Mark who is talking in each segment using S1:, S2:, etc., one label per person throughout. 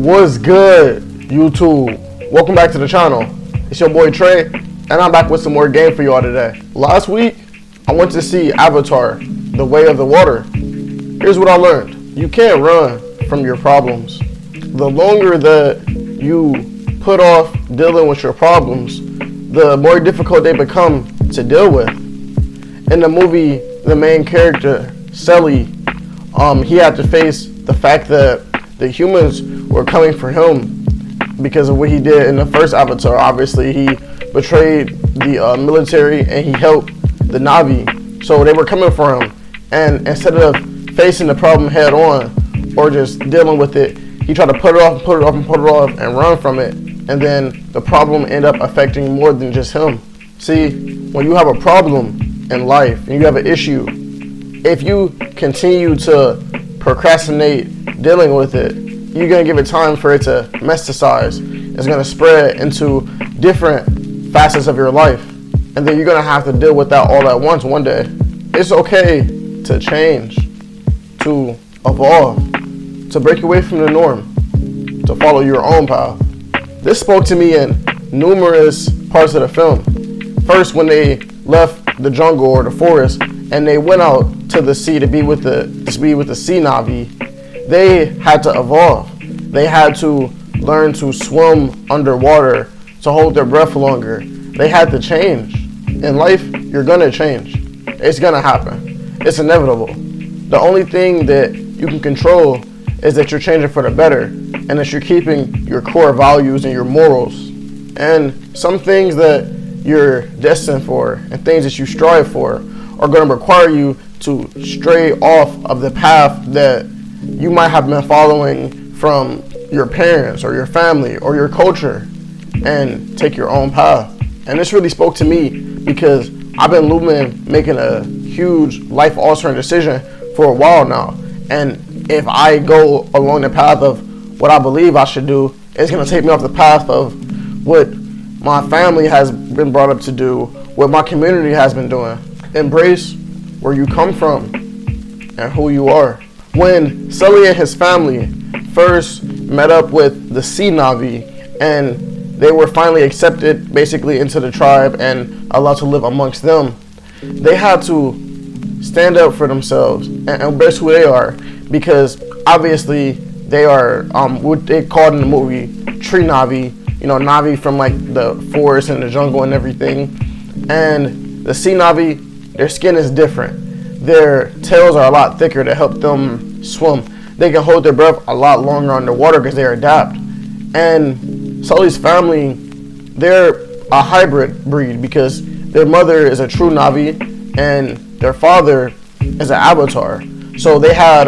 S1: What's good, YouTube? Welcome back to the channel. It's your boy Trey, and I'm back with some more game for y'all today. Last week, I went to see Avatar, The Way of the Water. Here's what I learned. You can't run from your problems. The longer that you put off dealing with your problems, the more difficult they become to deal with. In the movie, the main character, Sully, he had to face the fact that the humans were coming for him because of what he did in the first Avatar. Obviously, he betrayed the military and he helped the Na'vi. So they were coming for him. And instead of facing the problem head on or just dealing with it, he tried to put it off and run from it. And then the problem ended up affecting more than just him. See, when you have a problem in life and you have an issue, if you continue to procrastinate dealing with it, you're going to give it time for it to metastasize. It's going to spread into different facets of your life. And then you're going to have to deal with that all at once one day. It's okay to change, to evolve, to break away from the norm, to follow your own path. This spoke to me in numerous parts of the film. First, when they left the jungle or the forest and they went out to the sea to be with the sea Na'vi, they had to evolve. They had to learn to swim underwater, to hold their breath longer. They had to change. In life, you're gonna change. It's gonna happen. It's inevitable. The only thing that you can control is that you're changing for the better, and that you're keeping your core values and your morals. And some things that you're destined for and things that you strive for are going to require you to stray off of the path that you might have been following from your parents or your family or your culture and take your own path. And this really spoke to me because I've been making a huge life-altering decision for a while now. And if I go along the path of what I believe I should do, it's going to take me off the path of what my family has been brought up to do, what my community has been doing. Embrace where you come from and who you are. When Sully and his family first met up with the sea Na'vi and they were finally accepted basically into the tribe and allowed to live amongst them, they had to stand up for themselves and embrace who they are, because obviously they are what they called in the movie tree Na'vi, Na'vi from like the forest and the jungle and everything. And the sea Na'vi, their skin is different. Their tails are a lot thicker to help them swim. They can hold their breath a lot longer underwater because they adapt. And Sully's family, they're a hybrid breed because their mother is a true Na'vi and their father is an avatar. So they had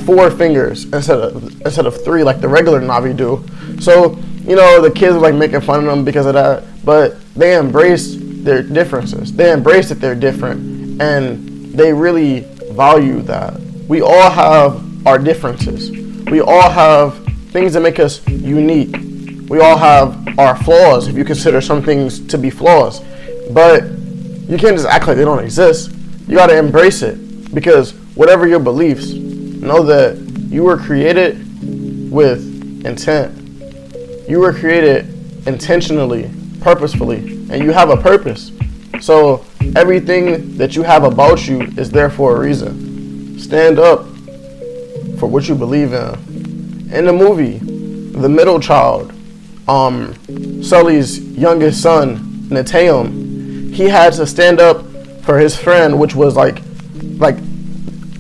S1: 4 fingers instead of 3 like the regular Na'vi do. So the kids were like making fun of them because of that, but they embraced their differences. They embraced that they're different, and they really value that. We all have our differences. We all have things that make us unique. We all have our flaws, if you consider some things to be flaws. But you can't just act like they don't exist. You got to embrace it, because whatever your beliefs, know that you were created with intent. You were created intentionally, purposefully, and you have a purpose. So everything that you have about you is there for a reason. Stand up for what you believe in. In the movie, the middle child, Sully's youngest son, Natayam, he had to stand up for his friend, which was like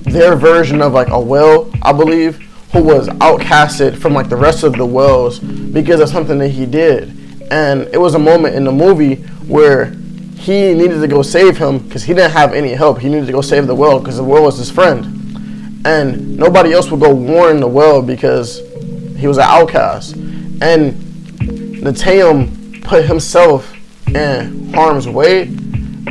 S1: their version of like a whale, I believe, who was outcasted from like the rest of the whales because of something that he did. And it was a moment in the movie where he needed to go save him because he didn't have any help. He needed to go save the whale because the whale was his friend. And nobody else would go warn the whale because he was an outcast. And Natayam put himself in harm's way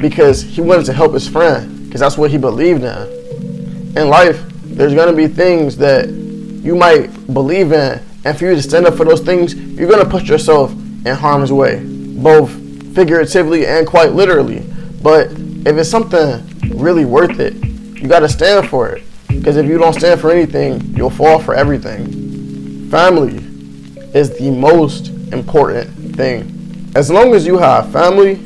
S1: because he wanted to help his friend, because that's what he believed in. In life, there's going to be things that you might believe in, and for you to stand up for those things, you're going to put yourself in harm's way, both figuratively and quite literally. But if it's something really worth it, you got to stand for it, because if you don't stand for anything, you'll fall for everything. family is the most important thing. As long as you have family,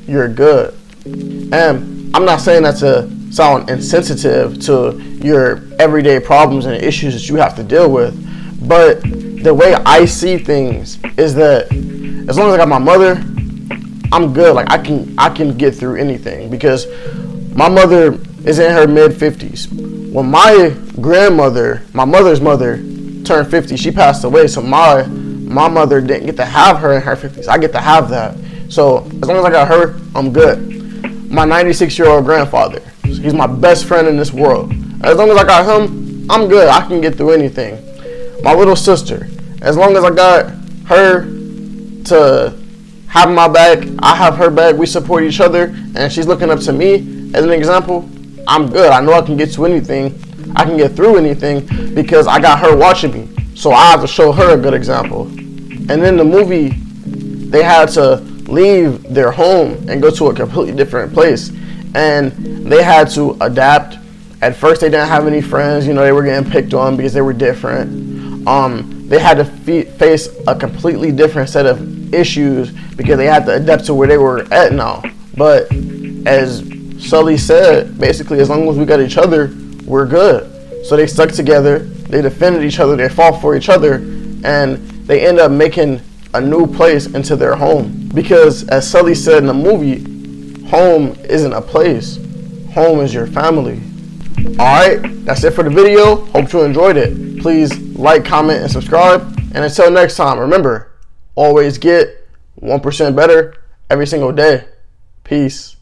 S1: you're good. And I'm not saying that to sound insensitive to your everyday problems and issues that you have to deal with, but the way I see things is that as long as I got my mother, I'm good. Like I can get through anything, because my mother is in her mid-50s. When my grandmother, my mother's mother, turned 50, she passed away. So my mother didn't get to have her in her 50s. I get to have that. So as long as I got her, I'm good. My 96-year-old grandfather, he's my best friend in this world. As long as I got him, I'm good. I can get through anything. My little sister, as long as I got her to have my back, I have her back, we support each other, and she's looking up to me as an example, I'm good. I know I can get to anything. I can get through anything because I got her watching me. So I have to show her a good example. And in the movie, they had to leave their home and go to a completely different place. And they had to adapt. At first, they didn't have any friends. You know, they were getting picked on because they were different. They had to face a completely different set of issues because they had to adapt to where they were at now. But as Sully said, basically, as long as we got each other, we're good. So they stuck together, they defended each other, they fought for each other, and they end up making a new place into their home. Because as Sully said in the movie, home isn't a place, home is your family. Alright, that's it for the video. Hope you enjoyed it. Please like, comment, and subscribe. And until next time, remember, always get 1% better every single day. Peace.